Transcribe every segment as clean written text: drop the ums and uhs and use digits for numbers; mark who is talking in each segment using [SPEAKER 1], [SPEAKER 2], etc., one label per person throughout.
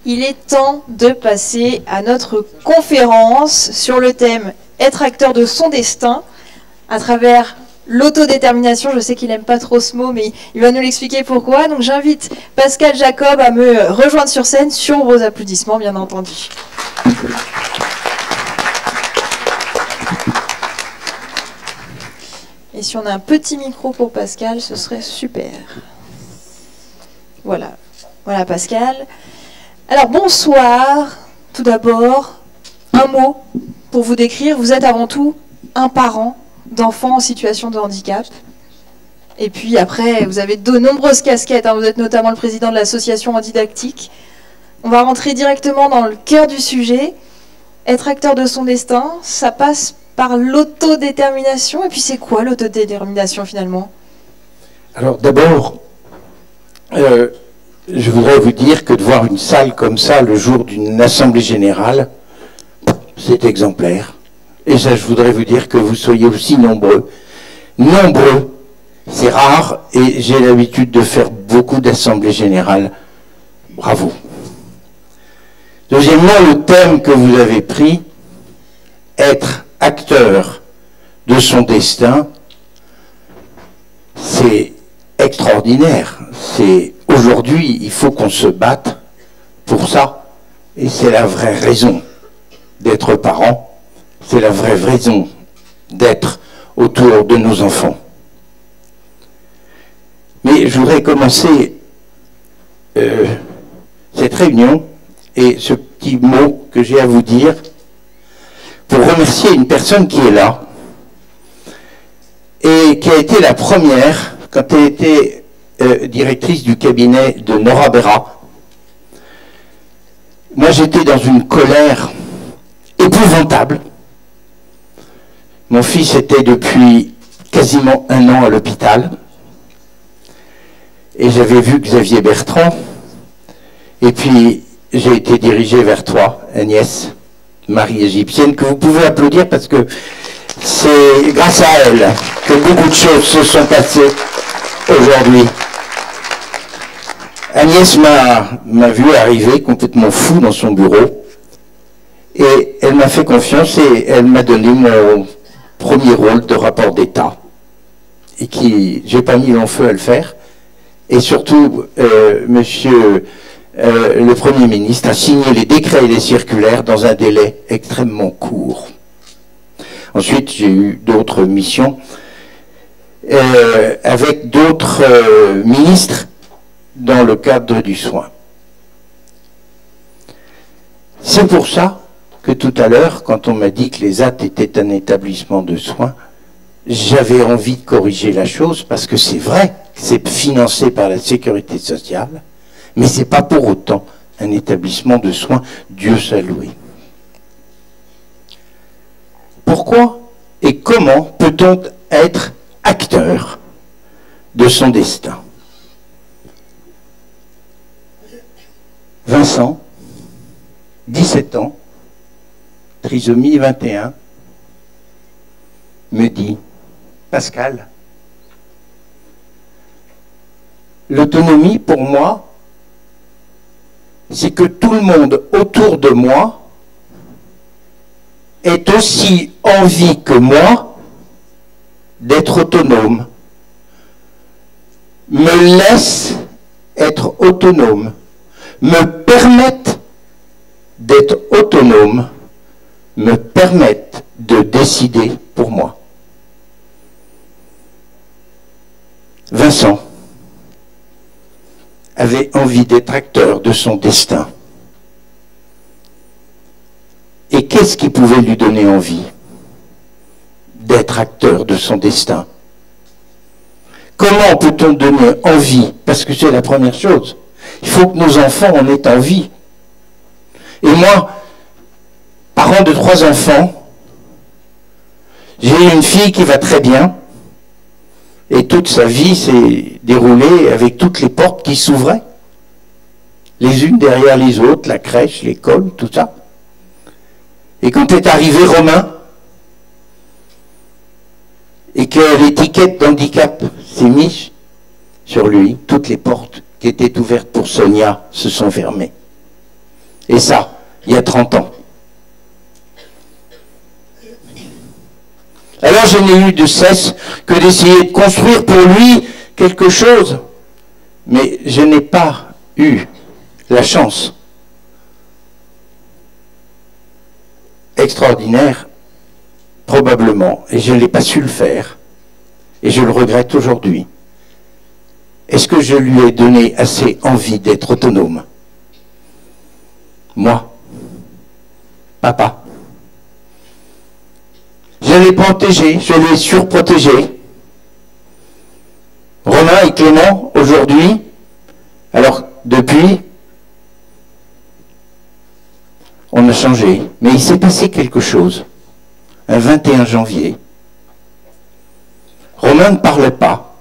[SPEAKER 1] Il est temps de passer à notre conférence sur le thème « Être acteur de son destin » à travers l'autodétermination. Je sais qu'il n'aime pas trop ce mot, mais il va nous l'expliquer pourquoi. Donc j'invite Pascal Jacob à me rejoindre sur scène sur vos applaudissements, bien entendu. Et si on a un petit micro pour Pascal, ce serait super. Voilà. Voilà Pascal. Alors bonsoir. Tout d'abord, un mot pour vous décrire. Vous êtes avant tout un parent d'enfants en situation de handicap. Et puis après, vous avez de nombreuses casquettes. Vous êtes notamment le président de l'association Handidactique. On va rentrer directement dans le cœur du sujet. Être acteur de son destin, ça passe par l'autodétermination. Et puis c'est quoi l'autodétermination finalement?
[SPEAKER 2] Alors d'abord, je voudrais vous dire que de voir une salle comme ça le jour d'une assemblée générale, c'est exemplaire. Et ça, je voudrais vous dire que vous soyez aussi nombreux. Nombreux, c'est rare, et j'ai l'habitude de faire beaucoup d'assemblées générales. Bravo. Deuxièmement, le thème que vous avez pris, être acteur de son destin, c'est extraordinaire. C'est aujourd'hui, il faut qu'on se batte pour ça. Et c'est la vraie raison d'être parent. C'est la vraie raison d'être autour de nos enfants. Mais je voudrais commencer cette réunion et ce petit mot que j'ai à vous dire pour remercier une personne qui est là et qui a été la première quand elle était directrice du cabinet de Nora Berra. Moi, j'étais dans une colère épouvantable. Mon fils était depuis quasiment 1 an à l'hôpital. Et j'avais vu Xavier Bertrand. Et puis, j'ai été dirigé vers toi, Agnès, Marie égyptienne, que vous pouvez applaudir parce que c'est grâce à elle que beaucoup de choses se sont passées aujourd'hui. Agnès m'a vu arriver complètement fou dans son bureau et elle m'a fait confiance et elle m'a donné mon premier rôle de rapport d'État et qui, j'ai pas mis long feu à le faire. Et surtout, monsieur le Premier ministre a signé les décrets et les circulaires dans un délai extrêmement court. Ensuite, j'ai eu d'autres missions avec d'autres ministres dans le cadre du soin. C'est pour ça que tout à l'heure, quand on m'a dit que les AT étaient un établissement de soins, j'avais envie de corriger la chose, parce que c'est vrai que c'est financé par la sécurité sociale, mais ce n'est pas pour autant un établissement de soins, Dieu soit loué. Pourquoi et comment peut-on être acteur de son destin? Vincent, 17 ans, trisomie 21, me dit: Pascal, l'autonomie pour moi, c'est que tout le monde autour de moi ait aussi envie que moi d'être autonome, me laisse être autonome, me permette d'être autonome, me permette de décider pour moi. Vincent avait envie d'être acteur de son destin. Et qu'est-ce qui pouvait lui donner envie d'être acteur de son destin? Comment peut-on donner envie? Parce que c'est la première chose. Il faut que nos enfants en aient envie. Et moi, parent de 3 enfants, j'ai une fille qui va très bien, et toute sa vie s'est déroulée avec toutes les portes qui s'ouvraient, les unes derrière les autres, la crèche, l'école, tout ça. Et quand est arrivé Romain, et que l'étiquette d'handicap s'est mise sur lui, toutes les portes qui étaient ouvertes pour Sonia se sont fermées. Et ça, il y a 30 ans. Alors je n'ai eu de cesse que d'essayer de construire pour lui quelque chose. Mais je n'ai pas eu la chance extraordinaire, probablement, et je n'ai pas su le faire. Et je le regrette aujourd'hui. Est-ce que je lui ai donné assez envie d'être autonome? Moi, papa. Je l'ai protégé, je l'ai surprotégé. Romain et Clément, aujourd'hui, alors depuis, on a changé, mais il s'est passé quelque chose. Un 21 janvier, Romain ne parlait pas,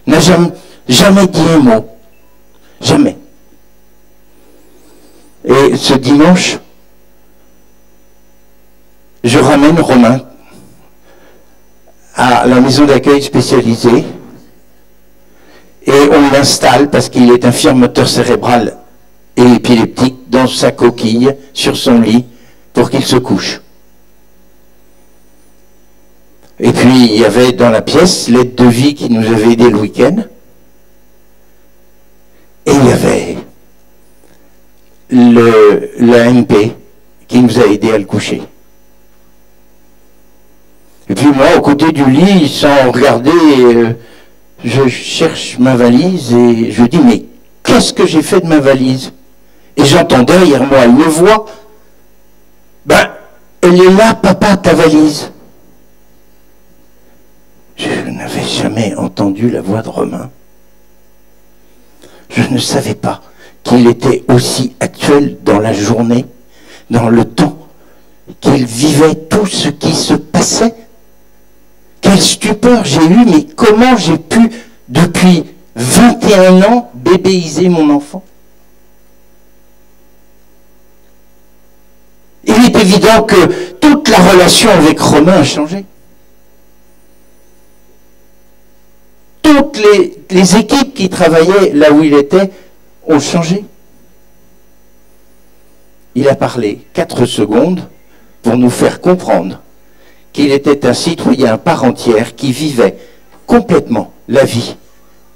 [SPEAKER 2] n'a jamais dit un mot, jamais. Et ce dimanche, je ramène Romain à la maison d'accueil spécialisée et on l'installe parce qu'il est infirme moteur cérébral et épileptique dans sa coquille sur son lit pour qu'il se couche. Et puis il y avait dans la pièce l'aide de vie qui nous avait aidé le week-end et il y avait l'AMP qui nous a aidé à le coucher. Et puis moi, aux côtés du lit, sans regarder, je cherche ma valise et je dis, mais qu'est-ce que j'ai fait de ma valise? Et j'entends derrière moi une voix, ben, elle est là, papa, ta valise. Je n'avais jamais entendu la voix de Romain. Je ne savais pas qu'il était aussi actuel dans la journée, dans le temps, qu'il vivait tout ce qui se passait. Quelle stupeur j'ai eu, mais comment j'ai pu, depuis 21 ans, bébéiser mon enfant? Il est évident que toute la relation avec Romain a changé. Toutes les équipes qui travaillaient là où il était ont changé. Il a parlé 4 secondes pour nous faire comprendre qu'il était un citoyen à part entière qui vivait complètement la vie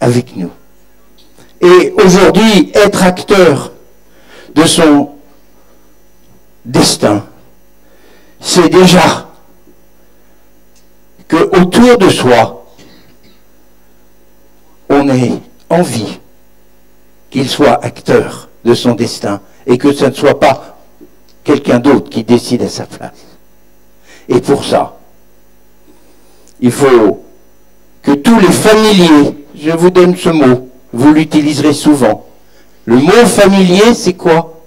[SPEAKER 2] avec nous. Et aujourd'hui, être acteur de son destin, c'est déjà que autour de soi, on ait envie qu'il soit acteur de son destin et que ce ne soit pas quelqu'un d'autre qui décide à sa place. Et pour ça, il faut que tous les familiers, je vous donne ce mot, vous l'utiliserez souvent. Le mot familier, c'est quoi?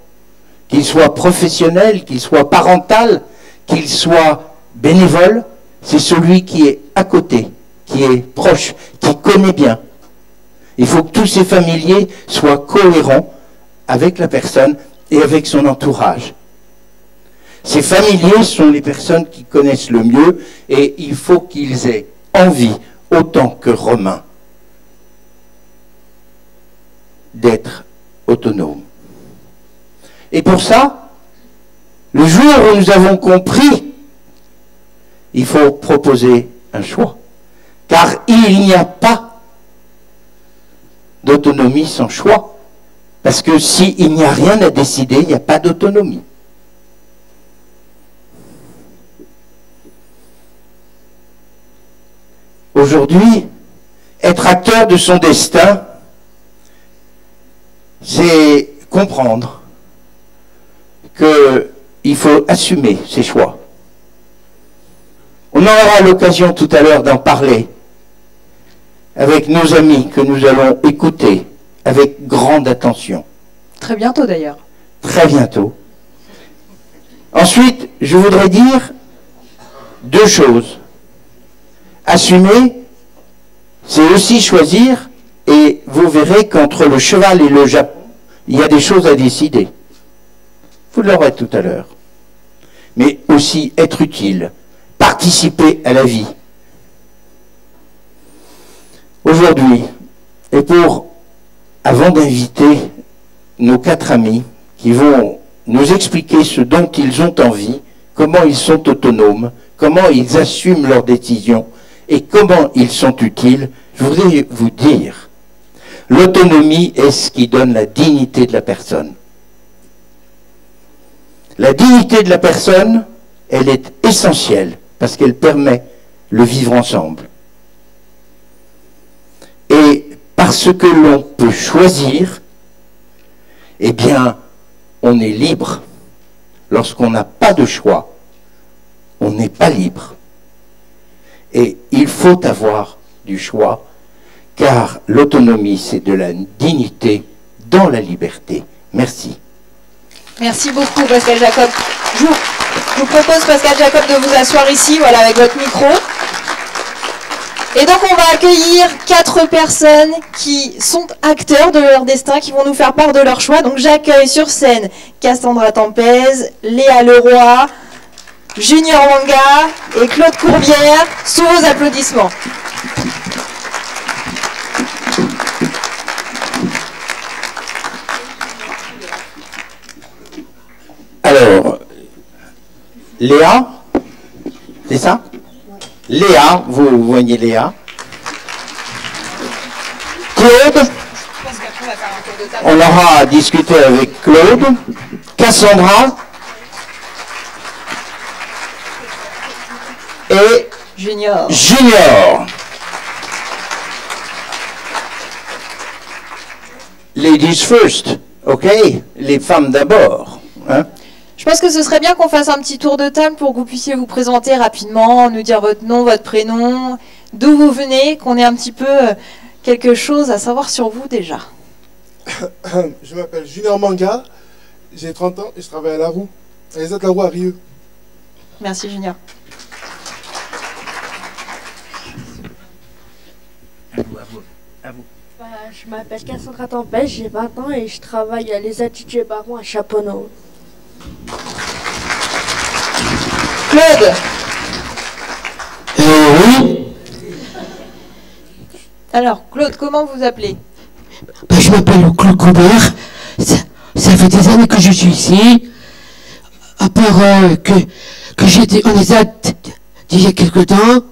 [SPEAKER 2] Qu'il soit professionnel, qu'il soit parental, qu'il soit bénévole, c'est celui qui est à côté, qui est proche, qui connaît bien. Il faut que tous ces familiers soient cohérents avec la personne et avec son entourage. Ces familiers sont les personnes qui connaissent le mieux et il faut qu'ils aient envie, autant que Romain, d'être autonomes. Et pour ça, le jour où nous avons compris, il faut proposer un choix. Car il n'y a pas d'autonomie sans choix. Parce que s'il n'y a rien à décider, il n'y a pas d'autonomie. Aujourd'hui, être acteur de son destin, c'est comprendre qu'il faut assumer ses choix. On aura l'occasion tout à l'heure d'en parler avec nos amis que nous allons écouter avec grande attention.
[SPEAKER 1] Très bientôt d'ailleurs.
[SPEAKER 2] Très bientôt. Ensuite, je voudrais dire 2 choses. Assumer, c'est aussi choisir, et vous verrez qu'entre le cheval et le Japon, il y a des choses à décider. Vous l'aurez tout à l'heure. Mais aussi être utile, participer à la vie. Aujourd'hui, et avant d'inviter nos 4 amis qui vont nous expliquer ce dont ils ont envie, comment ils sont autonomes, comment ils assument leurs décisions et comment ils sont utiles. Je voudrais vous dire, l'autonomie est ce qui donne la dignité de la personne. La dignité de la personne, elle est essentielle parce qu'elle permet le vivre ensemble. Et parce que l'on peut choisir, eh bien, on est libre. Lorsqu'on n'a pas de choix, on n'est pas libre. Et il faut avoir du choix, car l'autonomie, c'est de la dignité dans la liberté. Merci.
[SPEAKER 1] Merci beaucoup, Pascal Jacob. Je vous propose, Pascal Jacob, de vous asseoir ici, voilà, avec votre micro. Et donc, on va accueillir 4 personnes qui sont acteurs de leur destin, qui vont nous faire part de leur choix. Donc, j'accueille sur scène Cassandra Tempez, Léa Leroy, Junior Manga et Claude Courbière, sous vos applaudissements.
[SPEAKER 2] Alors, Léa, c'est ça? Léa, vous voyez Léa. Claude, on aura discuté avec Claude. Cassandra. Et
[SPEAKER 1] Junior.
[SPEAKER 2] Ladies first, ok? Les femmes d'abord. Hein?
[SPEAKER 1] Je pense que ce serait bien qu'on fasse un petit tour de table pour que vous puissiez vous présenter rapidement, nous dire votre nom, votre prénom, d'où vous venez, qu'on ait un petit peu quelque chose à savoir sur vous déjà.
[SPEAKER 3] Je m'appelle Junior Manga, j'ai 30 ans et je travaille à La Roue, à les La Roue à Rieux.
[SPEAKER 1] Merci Junior.
[SPEAKER 2] À vous.
[SPEAKER 4] Je m'appelle Cassandra Tempête, j'ai 20 ans et je travaille à les Ateliers Baron à Chaponneau.
[SPEAKER 1] Claude.
[SPEAKER 5] Oui.
[SPEAKER 1] Alors, Claude, comment vous appelez?
[SPEAKER 5] Je m'appelle Claude Coubert. Ça fait des années que je suis ici. À part que j'étais en ESAT il y a quelque temps.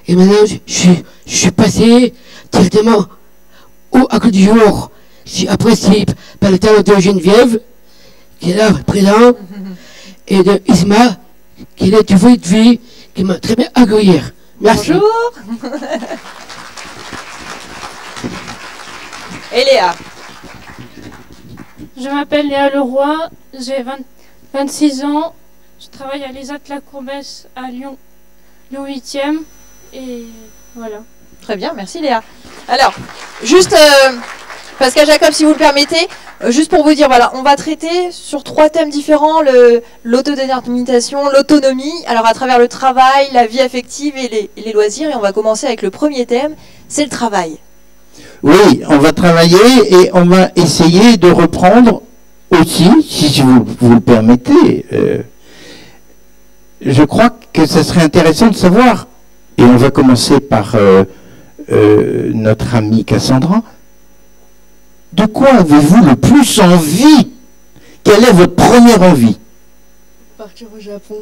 [SPEAKER 5] Et maintenant, je suis passé directement au acte du jour. Après, c'est par le talent de Geneviève, qui est là, présent, et de Isma, qui est du Voix de Vie, qui m'a très bien accueilli. Merci.
[SPEAKER 1] Bonjour. Et Léa.
[SPEAKER 6] Je m'appelle Léa Leroy, j'ai 26 ans, je travaille à l'ESAT La Courbesse à Lyon 8e, et voilà.
[SPEAKER 1] Très bien, merci Léa. Alors, juste, Pascal Jacob, si vous le permettez, juste pour vous dire, voilà, on va traiter sur 3 thèmes différents, l'autodétermination, l'autonomie, alors à travers le travail, la vie affective et les loisirs, et on va commencer avec le premier thème, c'est le travail.
[SPEAKER 2] Oui, on va travailler et on va essayer de reprendre aussi, si vous le permettez. Je crois que ce serait intéressant de savoir, et on va commencer par notre amie Cassandra, de quoi avez-vous le plus envie? Quelle est votre première envie?
[SPEAKER 4] Partir au Japon.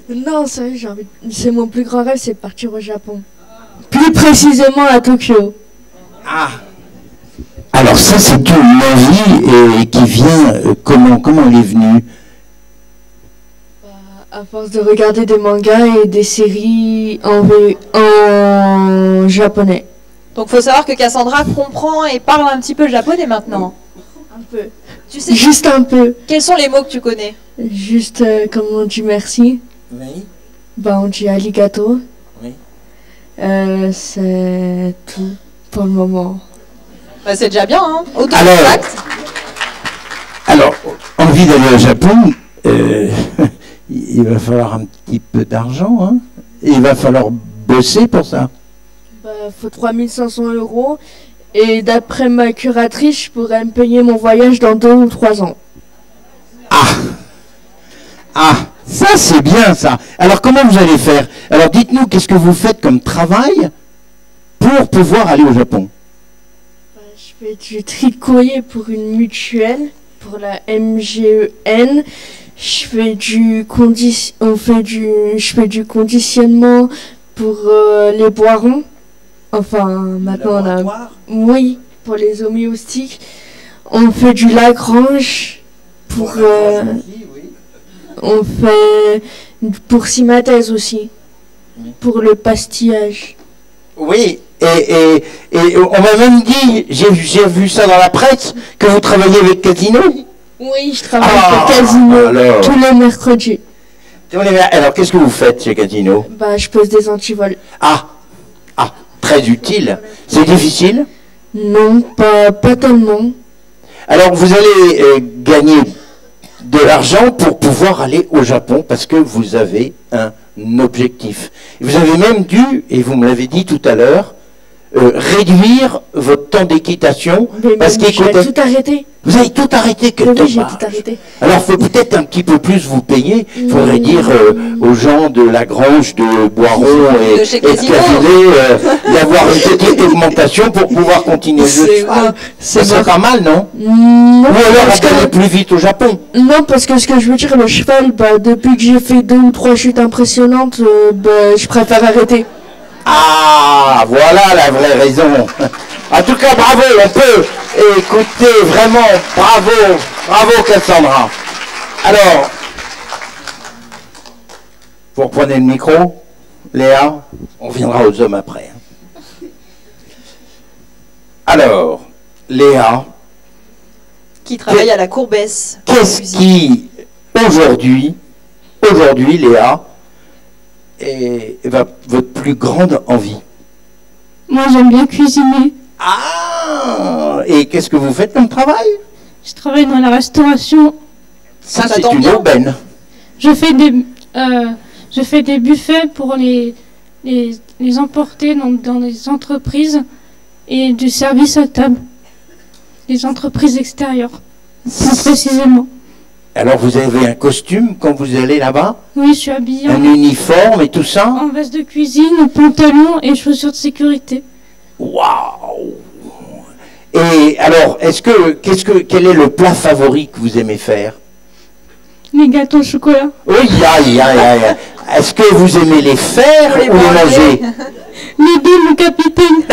[SPEAKER 4] Non, c'est mon plus grand rêve, c'est de partir au Japon. Plus précisément à Tokyo.
[SPEAKER 2] Ah. Alors ça, c'est une envie qui vient, comment elle est venue?
[SPEAKER 4] À force de regarder des mangas et des séries en japonais.
[SPEAKER 1] Donc il faut savoir que Cassandra comprend et parle un petit peu japonais maintenant.
[SPEAKER 4] Un peu.
[SPEAKER 1] Tu sais,
[SPEAKER 4] juste un peu.
[SPEAKER 1] Quels sont les mots que tu connais?
[SPEAKER 4] Juste comme on dit merci.
[SPEAKER 2] Oui.
[SPEAKER 4] On dit arigato.
[SPEAKER 2] Oui.
[SPEAKER 4] C'est tout pour le moment.
[SPEAKER 1] Bah, c'est déjà bien, hein?
[SPEAKER 2] Alors, envie d'aller au Japon, il va falloir un petit peu d'argent, hein? Et il va falloir bosser pour ça.
[SPEAKER 4] Faut 3500 € et d'après ma curatrice, je pourrais me payer mon voyage dans 2 ou 3 ans.
[SPEAKER 2] Ah, ça c'est bien ça. Alors comment vous allez faire? Alors dites-nous, qu'est-ce que vous faites comme travail pour pouvoir aller au Japon?
[SPEAKER 4] Je fais du tri de courrier pour une mutuelle, pour la MGEN. Je fais je fais du conditionnement pour les boirons. Enfin, maintenant on a... Oui, pour les homéostiques. On fait du Lagrange pour... On fait pour Simathèse aussi, pour le pastillage.
[SPEAKER 2] Oui, et on m'a même dit, j'ai vu ça dans la presse, que vous travaillez avec Casino.
[SPEAKER 4] Oui, je travaille pour Casino
[SPEAKER 2] alors.
[SPEAKER 4] tous les mercredis.
[SPEAKER 2] Alors, qu'est-ce que vous faites chez Casino?
[SPEAKER 4] Bah, je pose des antivols.
[SPEAKER 2] Ah, très utile. C'est difficile?
[SPEAKER 4] Non, pas tellement.
[SPEAKER 2] Alors, vous allez gagner de l'argent pour pouvoir aller au Japon parce que vous avez un objectif. Vous avez même dû, et vous me l'avez dit tout à l'heure, réduire votre temps d'équitation parce qu'il
[SPEAKER 4] j'ai tout arrêté.
[SPEAKER 2] Vous avez tout arrêté, quel
[SPEAKER 4] Oui,
[SPEAKER 2] dommage.
[SPEAKER 4] j'ai tout arrêté.
[SPEAKER 2] Alors, il faut peut-être un petit peu plus vous payer. Il faudrait dire aux gens de Lagrange, de Boiron et de Cavenet d'avoir une petite augmentation pour pouvoir continuer le cheval. Ça serait pas mal, non?
[SPEAKER 4] Non,
[SPEAKER 2] Ou alors
[SPEAKER 4] parce
[SPEAKER 2] on gagne
[SPEAKER 4] que...
[SPEAKER 2] plus vite au Japon.
[SPEAKER 4] Non, parce que ce que je veux dire, le cheval, bah, depuis que j'ai fait 2 ou 3 chutes impressionnantes, bah, je préfère arrêter.
[SPEAKER 2] Ah, voilà la vraie raison. En tout cas, bravo, on peut écouter vraiment, bravo Cassandra. Alors, vous reprenez le micro, Léa, on viendra aux hommes après. Alors, Léa,
[SPEAKER 1] Qui travaille à la Courbesse.
[SPEAKER 2] qu'est-ce qui, aujourd'hui, Léa, est votre plus grande envie?
[SPEAKER 6] Moi, j'aime bien cuisiner.
[SPEAKER 2] Ah, et qu'est-ce que vous faites comme travail?
[SPEAKER 6] Je travaille dans la restauration.
[SPEAKER 2] Ça,
[SPEAKER 1] Ça
[SPEAKER 2] c'est
[SPEAKER 1] tombe
[SPEAKER 2] une
[SPEAKER 1] bien.
[SPEAKER 2] aubaine.
[SPEAKER 6] Je fais des buffets pour les emporter dans les entreprises et du service à table. Les entreprises extérieures, plus précisément.
[SPEAKER 2] Alors, vous avez un costume quand vous allez là-bas?
[SPEAKER 6] Oui, je suis habillée
[SPEAKER 2] Un uniforme et tout ça?
[SPEAKER 6] en veste de cuisine, pantalon et chaussures de sécurité.
[SPEAKER 2] Waouh! Et alors, quel est le plat favori que vous aimez faire?
[SPEAKER 6] Les gâteaux au chocolat.
[SPEAKER 2] Oui, est-ce que vous aimez les faire ou les manger?
[SPEAKER 6] Les deux, mon capitaine.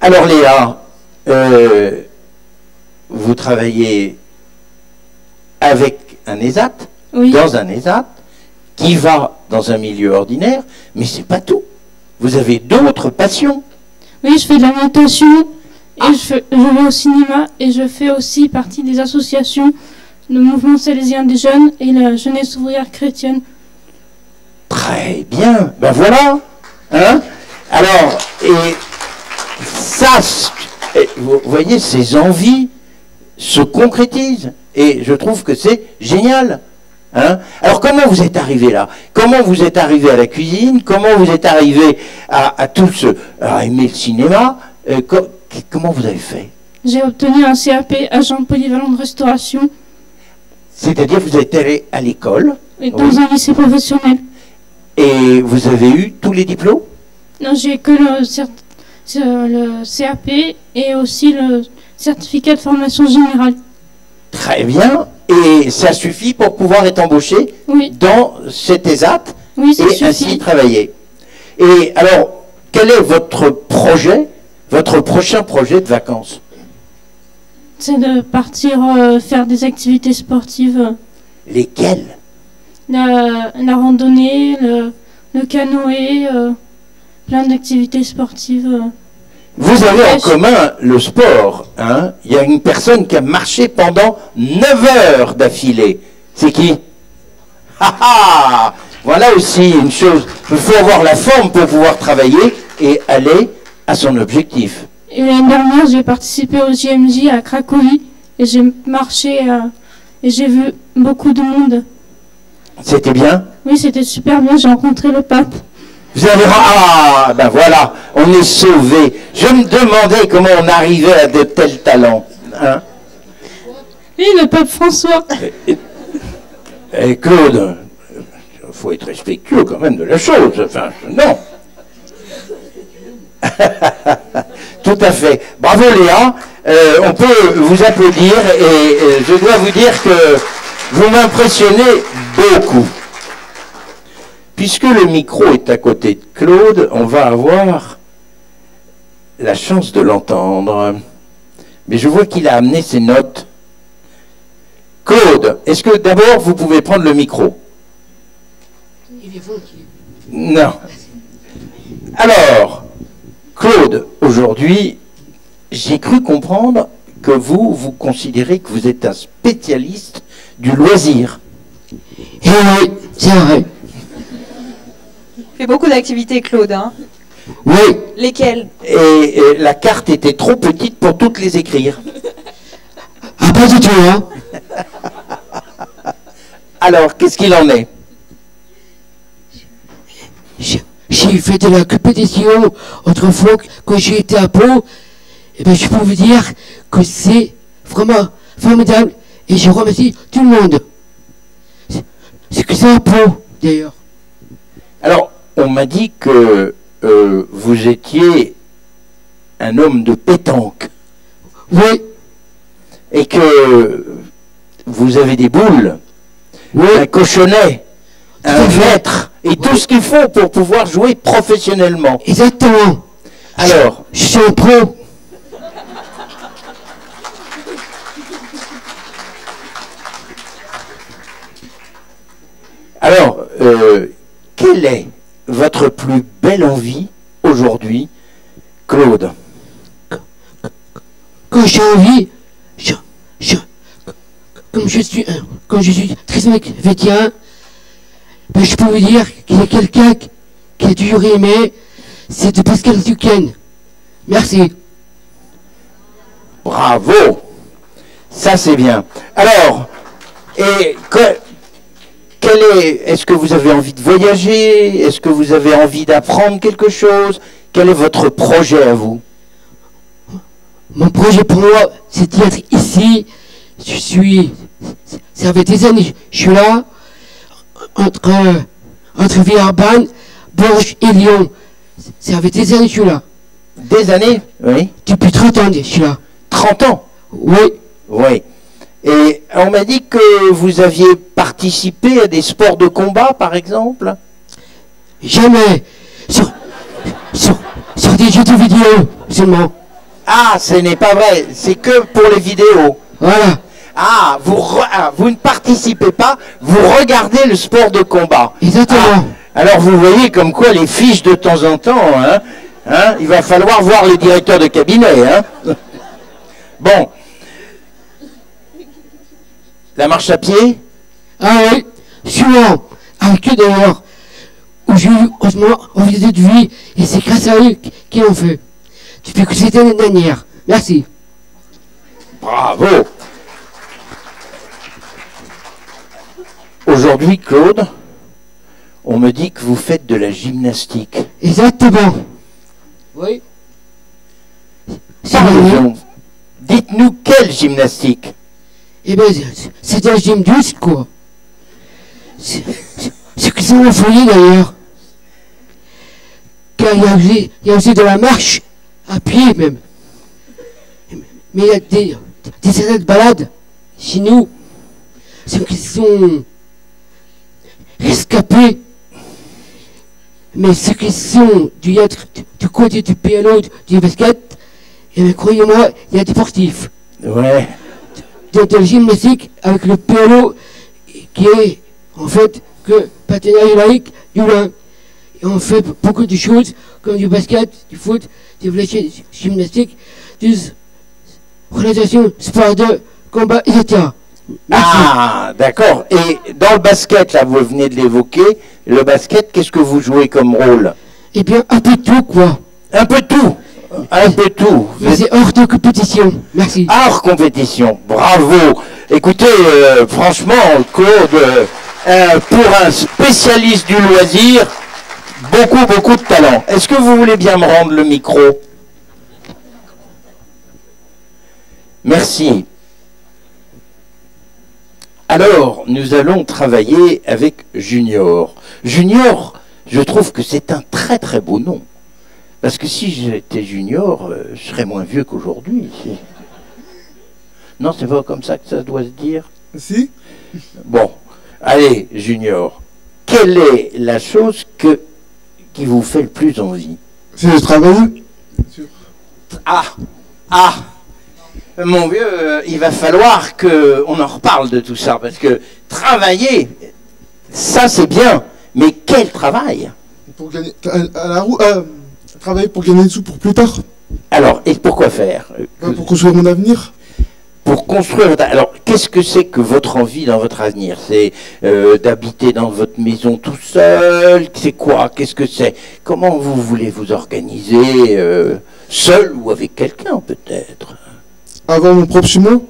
[SPEAKER 2] Alors Léa, vous travaillez avec un ESAT,
[SPEAKER 6] Oui.
[SPEAKER 2] dans un ESAT, qui va dans un milieu ordinaire, mais c'est pas tout. Vous avez d'autres passions.
[SPEAKER 6] Oui, je fais de la natation et je vais au cinéma et je fais aussi partie des associations, le mouvement salésien des jeunes et la jeunesse ouvrière chrétienne.
[SPEAKER 2] Très bien, ben voilà. Hein? Alors, et ça, vous voyez, ces envies se concrétisent. Et je trouve que c'est génial. Hein? Alors, comment vous êtes arrivé là? Comment vous êtes arrivé à la cuisine? Comment vous êtes arrivé à tout à aimer le cinéma? Comment vous avez fait?
[SPEAKER 6] J'ai obtenu un CAP agent polyvalent de restauration
[SPEAKER 2] C'est-à-dire que vous êtes allé à l'école
[SPEAKER 6] et dans
[SPEAKER 2] Oui.
[SPEAKER 6] un lycée professionnel.
[SPEAKER 2] Et vous avez eu tous les diplômes?
[SPEAKER 6] Non, j'ai que le CAP et aussi le certificat de formation générale.
[SPEAKER 2] Très bien. Et ça suffit pour pouvoir être embauché
[SPEAKER 6] Oui,
[SPEAKER 2] dans cet ESAT
[SPEAKER 6] oui, ça
[SPEAKER 2] et ainsi
[SPEAKER 6] suffit.
[SPEAKER 2] travailler. Et alors, quel est votre projet, votre prochain projet de vacances?
[SPEAKER 6] C'est de partir faire des activités sportives.
[SPEAKER 2] Lesquelles?
[SPEAKER 6] La randonnée, le canoë, plein d'activités sportives.
[SPEAKER 2] Vous avez en
[SPEAKER 6] Pêche.
[SPEAKER 2] commun le sport. Hein? Il y a une personne qui a marché pendant 9 heures d'affilée. C'est qui? Voilà aussi une chose. Il faut avoir la forme pour pouvoir travailler et aller à son objectif.
[SPEAKER 6] Et l'année dernière, j'ai participé au JMJ à Cracovie et j'ai marché et j'ai vu beaucoup de monde.
[SPEAKER 2] C'était bien?
[SPEAKER 6] Oui, c'était super bien, j'ai rencontré le pape.
[SPEAKER 2] Vous avez... Ah, ben voilà, on est sauvés. Je me demandais comment on arrivait à de tels talents. Hein?
[SPEAKER 6] Oui, le pape François.
[SPEAKER 2] Et Claude, faut être respectueux quand même de la chose. Enfin, non. Tout à fait. Bravo Léa. On peut vous applaudir et je dois vous dire que vous m'impressionnez beaucoup. Puisque le micro est à côté de Claude, on va avoir la chance de l'entendre. Mais je vois qu'il a amené ses notes. Claude, est-ce que d'abord vous pouvez prendre le micro? Non. Alors, Claude, aujourd'hui, j'ai cru comprendre que vous considérez que vous êtes un spécialiste du loisir.
[SPEAKER 5] Eh oui, c'est vrai.
[SPEAKER 1] Fait beaucoup d'activités, Claude, hein?
[SPEAKER 5] Oui.
[SPEAKER 1] Lesquelles?
[SPEAKER 2] Et la carte était trop petite pour toutes les écrire.
[SPEAKER 5] Ah, pas du tout, hein.
[SPEAKER 2] Alors, qu'est-ce qu'il en est?
[SPEAKER 5] J'ai fait de la compétition autrefois quand j'ai été à Pau. Et ben, je peux vous dire que c'est vraiment formidable. Et je remercie tout le monde. C'est que c'est à Pau, d'ailleurs.
[SPEAKER 2] Alors, on m'a dit que vous étiez un homme de pétanque.
[SPEAKER 5] Oui.
[SPEAKER 2] Et que vous avez des boules,
[SPEAKER 5] Oui.
[SPEAKER 2] un cochonnet, un mètre, et tout ce qu'il faut pour pouvoir jouer professionnellement.
[SPEAKER 5] Exactement.
[SPEAKER 2] Alors,
[SPEAKER 5] Je suis un pro.
[SPEAKER 2] alors quelle est votre plus belle envie aujourd'hui, Claude?
[SPEAKER 5] Quand j'ai envie, comme je suis très vétérien, ben je peux vous dire qu'il y a quelqu'un qui a toujours aimé, c'est de Pascal Duquesne. Merci.
[SPEAKER 2] Bravo. Ça c'est bien. Alors, est-ce que vous avez envie de voyager? Est-ce que vous avez envie d'apprendre quelque chose? Quel est votre projet à vous?
[SPEAKER 5] Mon projet pour moi, c'est d'être ici. Ça fait des années, je suis là, entre Villeurbanne, Bourges et Lyon. Ça fait des années, je suis là.
[SPEAKER 2] Des années? Oui.
[SPEAKER 5] Depuis 30 ans, je suis là.
[SPEAKER 2] 30 ans?
[SPEAKER 5] Oui.
[SPEAKER 2] Oui. Et on m'a dit que vous aviez participé à des sports de combat, par exemple?
[SPEAKER 5] Jamais. Sur des jeux de vidéo, seulement.
[SPEAKER 2] Ah, ce n'est pas vrai. C'est que pour les vidéos.
[SPEAKER 5] Voilà.
[SPEAKER 2] Ah, vous ne participez pas, vous regardez le sport de combat.
[SPEAKER 5] Exactement.
[SPEAKER 2] Ah, alors vous voyez comme quoi les fiches de temps en temps, hein, il va falloir voir les directeurs de cabinet. Hein. Bon. La marche à pied?
[SPEAKER 5] Ah oui, souvent, avec eux d'ailleurs, où j'ai eu heureusement envie de vie, et c'est grâce à eux qu'ils l'ont fait. Depuis que c'était l'année dernière. Merci.
[SPEAKER 2] Bravo. Aujourd'hui, Claude, on me dit que vous faites de la gymnastique.
[SPEAKER 5] Exactement. Oui.
[SPEAKER 2] Parlons. Dites-nous quelle gymnastique?
[SPEAKER 5] Eh bien, c'est un gym douce, quoi. C'est que c'est mon foyer, d'ailleurs. Car il y a aussi de la marche, à pied même. Mais il y a des salles de balade chez nous. Ceux qui sont rescapés. Mais ceux qui sont du côté du PLO, du basket, et bien, croyez-moi, il y a des sportifs.
[SPEAKER 2] Ouais.
[SPEAKER 5] De la gymnastique avec le PLO qui est en fait que patinage laïque du lin. Et on fait beaucoup de choses comme du basket, du foot, du volley gymnastique, du relation, sport de combat, etc. Merci.
[SPEAKER 2] Ah, d'accord. Et dans le basket, là, vous venez de l'évoquer, le basket, qu'est-ce que vous jouez comme rôle?
[SPEAKER 5] Eh bien, un peu tout, quoi.
[SPEAKER 2] Un peu tout. Un peu tout.
[SPEAKER 5] Mais c'est hors de compétition. Merci.
[SPEAKER 2] Hors compétition. Bravo. Écoutez, franchement, Claude, pour un spécialiste du loisir, beaucoup de talent. Est-ce que vous voulez bien me rendre le micro? Merci. Alors, nous allons travailler avec Junior. Junior, je trouve que c'est un très très beau nom. Parce que si j'étais Junior, je serais moins vieux qu'aujourd'hui. Non, c'est pas comme ça que ça doit se dire.
[SPEAKER 3] Si.
[SPEAKER 2] Bon, allez, Junior. Quelle est la chose qui vous fait le plus envie?
[SPEAKER 3] C'est de travailler.
[SPEAKER 2] Ah, mon vieux, il va falloir qu'on en reparle de tout ça, parce que travailler, ça c'est bien, mais quel travail?
[SPEAKER 3] Pour gagner à la roue, travailler pour gagner des sous pour plus tard.
[SPEAKER 2] Alors, et pourquoi faire?
[SPEAKER 3] Pour construire mon avenir.
[SPEAKER 2] Pour construire votre... Alors, qu'est-ce que c'est que votre envie dans votre avenir? C'est d'habiter dans votre maison tout seul? C'est quoi? Qu'est-ce que c'est? Comment vous voulez vous organiser? Seul ou avec quelqu'un, peut-être?
[SPEAKER 3] Avoir mon propre chez moi.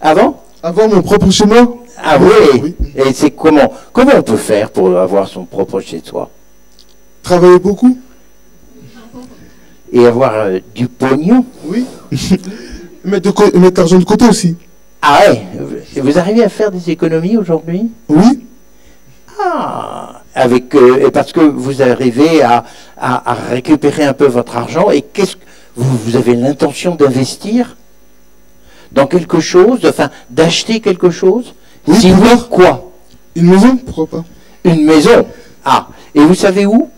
[SPEAKER 2] Avant?
[SPEAKER 3] Avoir mon propre chez moi.
[SPEAKER 2] Ah oui. Et c'est comment on peut faire pour avoir son propre chez soi?
[SPEAKER 3] Travailler beaucoup.
[SPEAKER 2] Et avoir du pognon?
[SPEAKER 3] Oui. mettre l'argent de côté aussi.
[SPEAKER 2] Ah ouais. Vous arrivez à faire des économies aujourd'hui?
[SPEAKER 3] Oui.
[SPEAKER 2] Ah, parce que vous arrivez à récupérer un peu votre argent, et qu'est-ce que vous avez l'intention d'investir dans quelque chose, enfin d'acheter quelque chose?
[SPEAKER 3] Oui,
[SPEAKER 2] si oui, quoi?
[SPEAKER 3] Une maison, pourquoi pas?
[SPEAKER 2] Une maison? Ah, et vous savez où?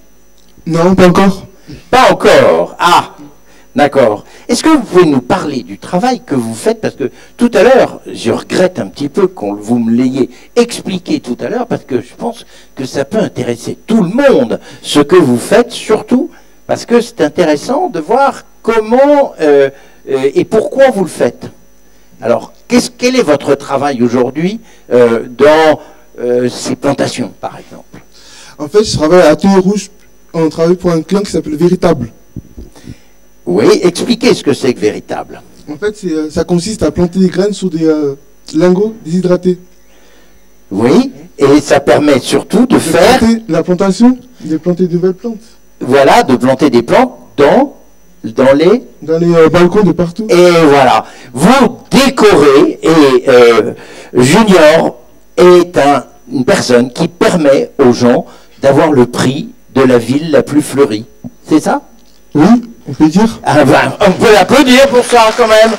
[SPEAKER 3] Non, pas encore.
[SPEAKER 2] Pas encore. Ah, d'accord. Est-ce que vous pouvez nous parler du travail que vous faites? Parce que tout à l'heure, je regrette un petit peu que vous me l'ayez expliqué tout à l'heure, parce que je pense que ça peut intéresser tout le monde, ce que vous faites, surtout parce que c'est intéressant de voir comment et pourquoi vous le faites. Alors, quel est votre travail aujourd'hui dans ces plantations, par exemple?
[SPEAKER 3] En fait, je travaille à Tenay Rouge. On travaille pour un client qui s'appelle Véritable.
[SPEAKER 2] Oui, expliquez ce que c'est que Véritable.
[SPEAKER 3] En fait, ça consiste à planter des graines sur des lingots déshydratés.
[SPEAKER 2] Oui, et ça permet surtout de faire...
[SPEAKER 3] la plantation, de planter de nouvelles plantes.
[SPEAKER 2] Voilà, de planter des plantes dans les
[SPEAKER 3] balcons de partout.
[SPEAKER 2] Et voilà, vous décorez, et Junior est une personne qui permet aux gens d'avoir le prix de la ville la plus fleurie. C'est ça?
[SPEAKER 3] Oui, on peut dire.
[SPEAKER 2] Ah ben, on peut l'applaudir pour ça quand même.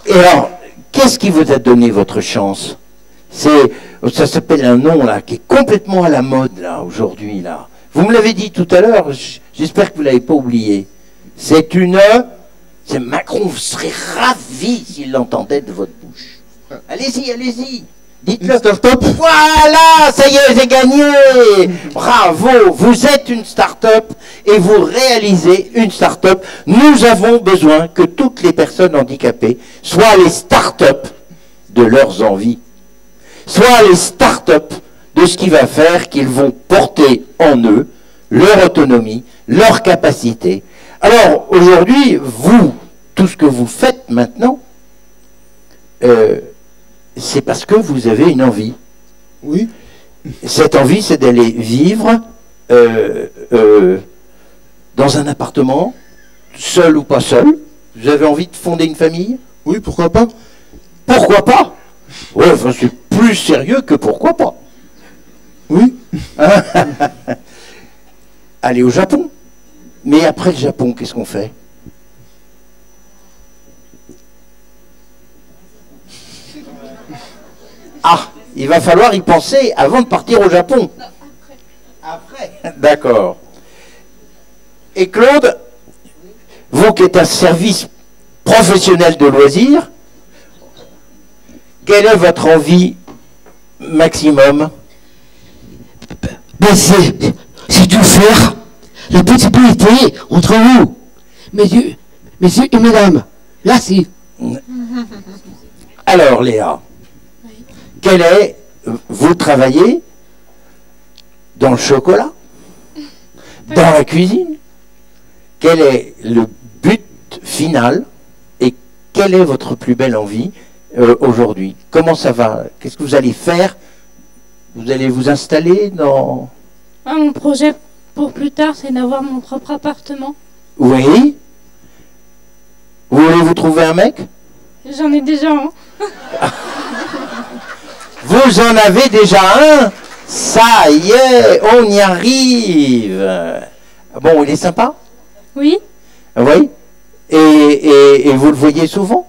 [SPEAKER 2] Et alors, qu'est-ce qui vous a donné votre chance? Ça s'appelle un nom là qui est complètement à la mode là aujourd'hui là. Vous me l'avez dit tout à l'heure, j'espère que vous l'avez pas oublié. C'est Macron, vous serez ravi s'il l'entendait de votre bouche. Allez-y, allez-y. Dites-le.
[SPEAKER 3] Une start-up.
[SPEAKER 2] Voilà, ça y est, j'ai gagné. Bravo, vous êtes une start-up et vous réalisez une start-up. Nous avons besoin que toutes les personnes handicapées soient les start-up de leurs envies, soient les start-up de ce qui va faire qu'ils vont porter en eux leur autonomie, leur capacité. Alors, aujourd'hui, vous, tout ce que vous faites maintenant, c'est parce que vous avez une envie.
[SPEAKER 3] Oui.
[SPEAKER 2] Cette envie, c'est d'aller vivre dans un appartement, seul ou pas seul. Vous avez envie de fonder une famille?
[SPEAKER 3] Oui, pourquoi pas?
[SPEAKER 2] Pourquoi pas? Ouais, enfin, c'est plus sérieux que pourquoi pas.
[SPEAKER 3] Oui.
[SPEAKER 2] Aller au Japon. Mais après le Japon, qu'est-ce qu'on fait? Ah, il va falloir y penser avant de partir au Japon. Après. D'accord. Et Claude, vous qui êtes un service professionnel de loisirs, quelle est votre envie maximum?
[SPEAKER 5] Ben c'est tout faire. La possibilité entre vous, messieurs et mesdames. Là, si.
[SPEAKER 2] Alors, Léa, vous travaillez dans le chocolat, dans la cuisine. Quel est le but final et quelle est votre plus belle envie aujourd'hui? Comment ça va? Qu'est-ce que vous allez faire? Vous allez vous installer dans...
[SPEAKER 6] Mon projet pour plus tard, c'est d'avoir mon propre appartement.
[SPEAKER 2] Oui. Vous voulez vous trouver un mec?
[SPEAKER 6] J'en ai déjà un.
[SPEAKER 2] Vous en avez déjà un? Ça y est, on y arrive. Bon, il est sympa?
[SPEAKER 6] Oui.
[SPEAKER 2] Oui. Et vous le voyez souvent?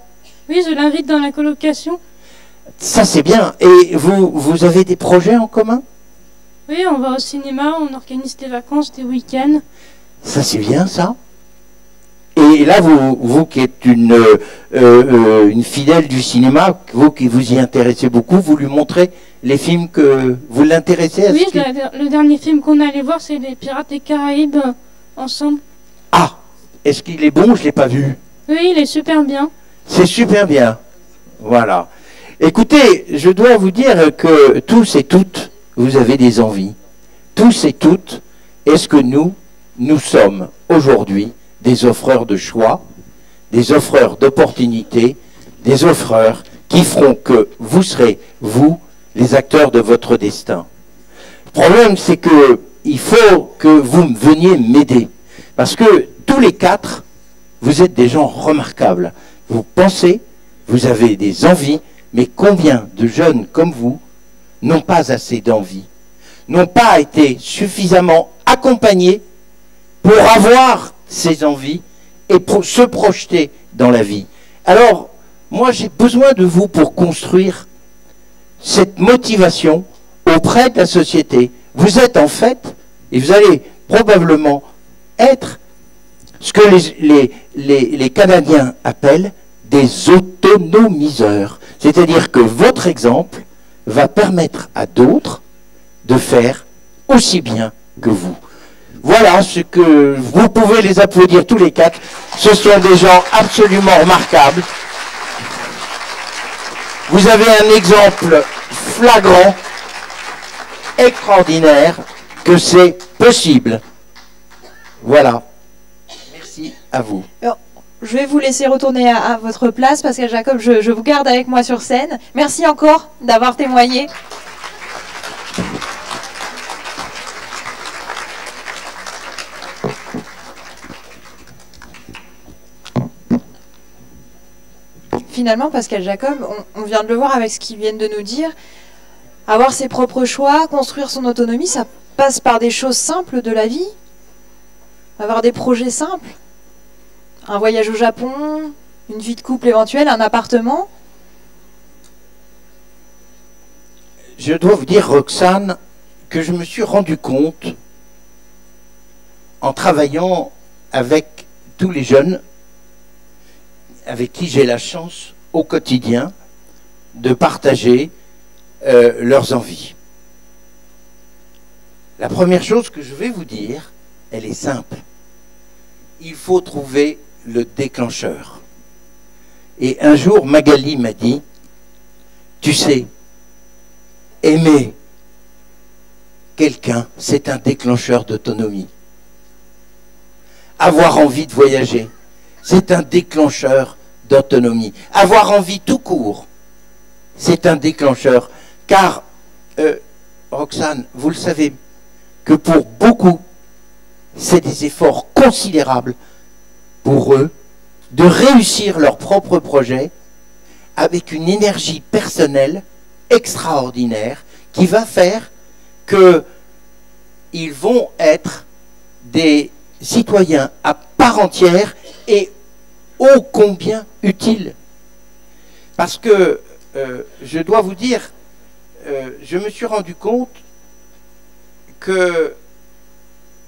[SPEAKER 6] Oui, je l'invite dans la colocation.
[SPEAKER 2] Ça, c'est bien. Et vous avez des projets en commun?
[SPEAKER 6] Oui, on va au cinéma, on organise des vacances, des week-ends.
[SPEAKER 2] Ça, c'est bien, ça. Et là, vous qui êtes une fidèle du cinéma, vous qui vous y intéressez beaucoup, vous lui montrez les films que vous l'intéressez à
[SPEAKER 6] Oui,
[SPEAKER 2] ce
[SPEAKER 6] le dernier film qu'on allait voir, c'est Les Pirates des Caraïbes ensemble.
[SPEAKER 2] Ah, est-ce qu'il est bon? Je ne l'ai pas vu.
[SPEAKER 6] Oui, il est super bien.
[SPEAKER 2] C'est super bien. Voilà. Écoutez, je dois vous dire que tous et toutes, vous avez des envies. Tous et toutes, est-ce que nous sommes aujourd'hui des offreurs de choix, des offreurs d'opportunités, des offreurs qui feront que vous serez, vous, les acteurs de votre destin. Le problème, c'est que il faut que vous veniez m'aider. Parce que tous les quatre, vous êtes des gens remarquables. Vous pensez, vous avez des envies, mais combien de jeunes comme vous n'ont pas assez d'envie, n'ont pas été suffisamment accompagnés pour avoir ces envies et pour se projeter dans la vie. Alors, moi, j'ai besoin de vous pour construire cette motivation auprès de la société. Vous êtes en fait, et vous allez probablement être ce que les Canadiens appellent des autonomiseurs. C'est-à-dire que votre exemple va permettre à d'autres de faire aussi bien que vous. Voilà ce que vous pouvez les applaudir tous les quatre. Ce sont des gens absolument remarquables. Vous avez un exemple flagrant, extraordinaire, que c'est possible. Voilà. Merci à vous.
[SPEAKER 1] Alors, je vais vous laisser retourner à votre place, Pascal Jacob, je vous garde avec moi sur scène. Merci encore d'avoir témoigné. Finalement, Pascal Jacob, on vient de le voir avec ce qu'ils viennent de nous dire. Avoir ses propres choix, construire son autonomie, ça passe par des choses simples de la vie. Avoir des projets simples. Un voyage au Japon, une vie de couple éventuelle, un appartement.
[SPEAKER 2] Je dois vous dire, Roxane, que je me suis rendu compte, en travaillant avec tous les jeunes avec qui j'ai la chance au quotidien de partager leurs envies. La première chose que je vais vous dire, elle est simple. Il faut trouver le déclencheur. Et un jour, Magali m'a dit, tu sais, aimer quelqu'un, c'est un déclencheur d'autonomie. Avoir envie de voyager, c'est un déclencheur d'autonomie. Avoir envie tout court, c'est un déclencheur. Car, Roxane, vous le savez, que pour beaucoup, c'est des efforts considérables pour eux de réussir leur propre projet avec une énergie personnelle extraordinaire qui va faire qu'ils vont être des citoyens à part entière et ô combien utiles. Parce que, je dois vous dire, je me suis rendu compte que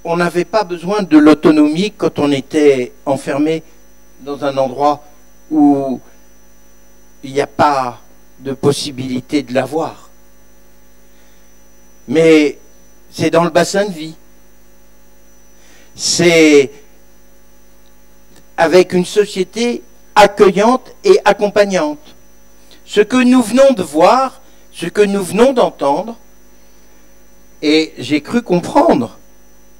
[SPEAKER 2] on n'avait pas besoin de l'autonomie quand on était enfermé dans un endroit où il n'y a pas de possibilité de l'avoir. Mais c'est dans le bassin de vie. C'est avec une société accueillante et accompagnante. Ce que nous venons de voir, ce que nous venons d'entendre, et j'ai cru comprendre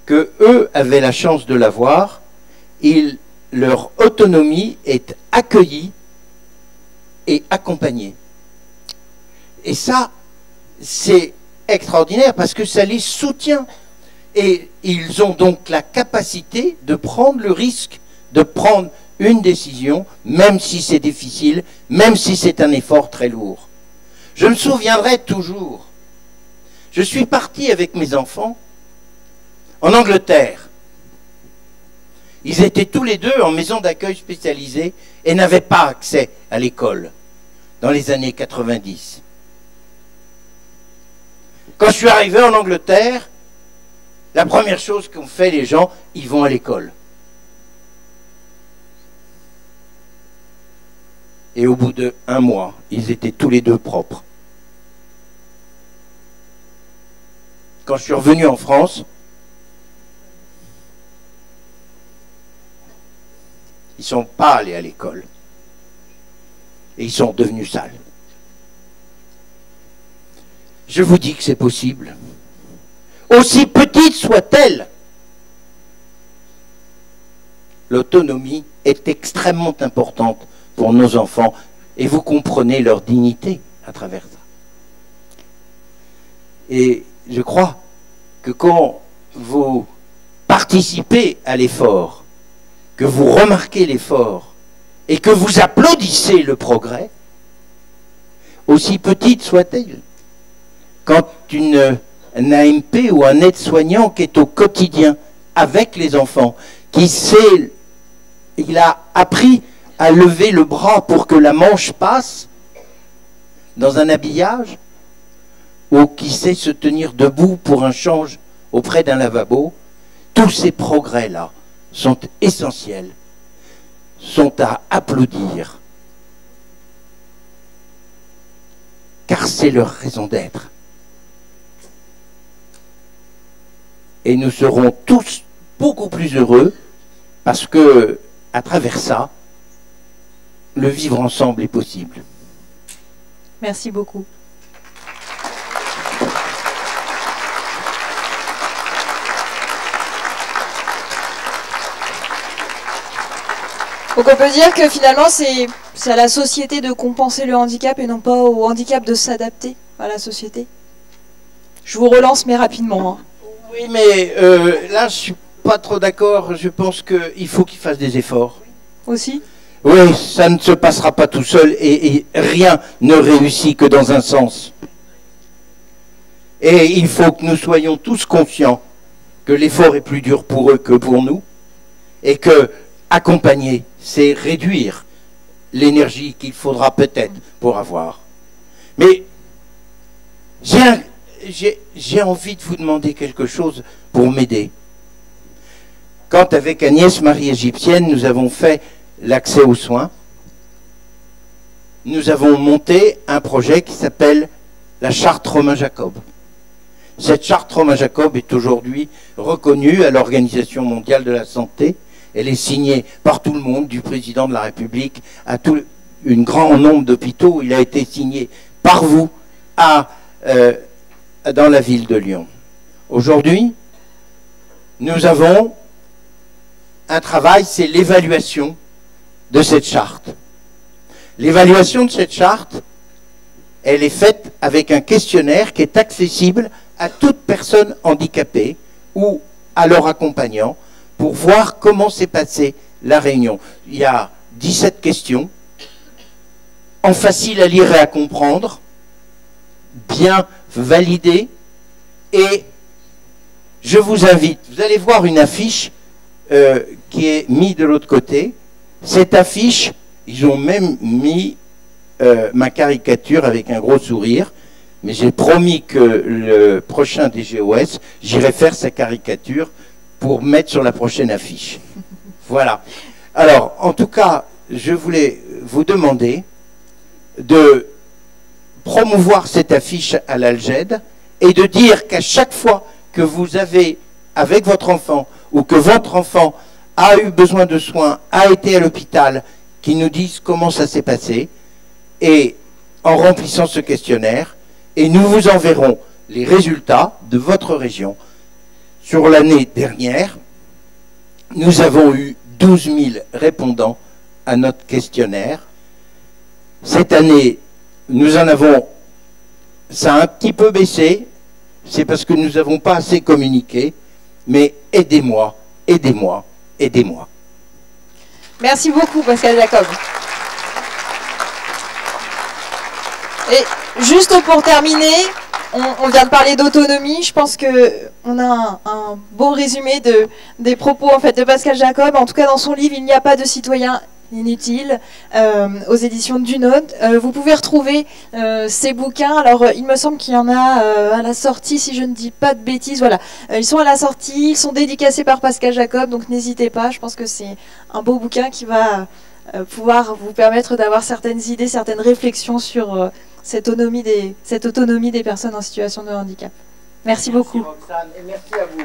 [SPEAKER 2] que eux avaient la chance de l'avoir, leur autonomie est accueillie et accompagnée. Et ça, c'est extraordinaire parce que ça les soutient. Et ils ont donc la capacité de prendre le risque, de prendre une décision, même si c'est difficile, même si c'est un effort très lourd. Je me souviendrai toujours. Je suis parti avec mes enfants en Angleterre. Ils étaient tous les deux en maison d'accueil spécialisée et n'avaient pas accès à l'école dans les années 90. Quand je suis arrivé en Angleterre, la première chose qu'ont fait les gens, ils vont à l'école. Et au bout d'1 mois, ils étaient tous les deux propres. Quand je suis revenu en France, ils ne sont pas allés à l'école. Et ils sont devenus sales. Je vous dis que c'est possible. Aussi petite soit-elle, l'autonomie est extrêmement importante pour nos enfants. Et vous comprenez leur dignité à travers ça. Et je crois que quand vous participez à l'effort, que vous remarquez l'effort et que vous applaudissez le progrès, aussi petite soit-elle, quand un AMP ou un aide-soignant qui est au quotidien avec les enfants, il a appris à lever le bras pour que la manche passe dans un habillage, ou qui sait se tenir debout pour un change auprès d'un lavabo, tous ces progrès-là sont essentiels, sont à applaudir, car c'est leur raison d'être. Et nous serons tous beaucoup plus heureux parce que, à travers ça, le vivre ensemble est possible.
[SPEAKER 1] Merci beaucoup. Donc on peut dire que finalement c'est à la société de compenser le handicap et non pas au handicap de s'adapter à la société. Je vous relance mais rapidement. Hein.
[SPEAKER 2] Oui, mais là je suis pas trop d'accord. Je pense qu'il faut qu'il fasse des efforts.
[SPEAKER 1] Aussi ?
[SPEAKER 2] Oui, ça ne se passera pas tout seul et rien ne réussit que dans un sens. Et il faut que nous soyons tous conscients que l'effort est plus dur pour eux que pour nous et que accompagner, c'est réduire l'énergie qu'il faudra peut-être pour avoir. Mais j'ai envie de vous demander quelque chose pour m'aider. Quand avec Agnès Marie Égyptienne, nous avons fait l'accès aux soins, nous avons monté un projet qui s'appelle la Charte Romain Jacob. Cette Charte Romain Jacob est aujourd'hui reconnue à l'Organisation mondiale de la santé. Elle est signée par tout le monde, du président de la République à un grand nombre d'hôpitaux. Il a été signé par vous dans la ville de Lyon. Aujourd'hui, nous avons un travail, c'est l'évaluation de cette charte. L'évaluation de cette charte, elle est faite avec un questionnaire qui est accessible à toute personne handicapée ou à leur accompagnant pour voir comment s'est passée la réunion. Il y a 17 questions, en facile à lire et à comprendre, bien validées, et je vous invite, vous allez voir une affiche qui est mise de l'autre côté. Cette affiche, ils ont même mis ma caricature avec un gros sourire, mais j'ai promis que le prochain DGOS, j'irai faire sa caricature pour mettre sur la prochaine affiche. Voilà. Alors, en tout cas, je voulais vous demander de promouvoir cette affiche à l'Alged et de dire qu'à chaque fois que vous avez, avec votre enfant, ou que votre enfant a eu besoin de soins, a été à l'hôpital, qu'ils nous disent comment ça s'est passé, et en remplissant ce questionnaire, et nous vous enverrons les résultats de votre région. Sur l'année dernière, nous avons eu 12 000 répondants à notre questionnaire. Cette année, nous en avons, ça a un petit peu baissé, c'est parce que nous n'avons pas assez communiqué, mais aidez-moi, aidez-moi, aidez-moi.
[SPEAKER 1] Merci beaucoup, Pascal Jacob. Et juste pour terminer, on vient de parler d'autonomie. Je pense qu'on a un beau résumé des propos en fait, de Pascal Jacob. En tout cas, dans son livre, il n'y a pas de citoyen inutile, aux éditions Dunod. Vous pouvez retrouver ces bouquins. Alors, il me semble qu'il y en a à la sortie, si je ne dis pas de bêtises. Voilà, ils sont à la sortie, ils sont dédicacés par Pascal Jacob, donc n'hésitez pas. Je pense que c'est un beau bouquin qui va pouvoir vous permettre d'avoir certaines idées, certaines réflexions sur cette autonomie des personnes en situation de handicap. Merci beaucoup.
[SPEAKER 2] Roxane, et merci à vous.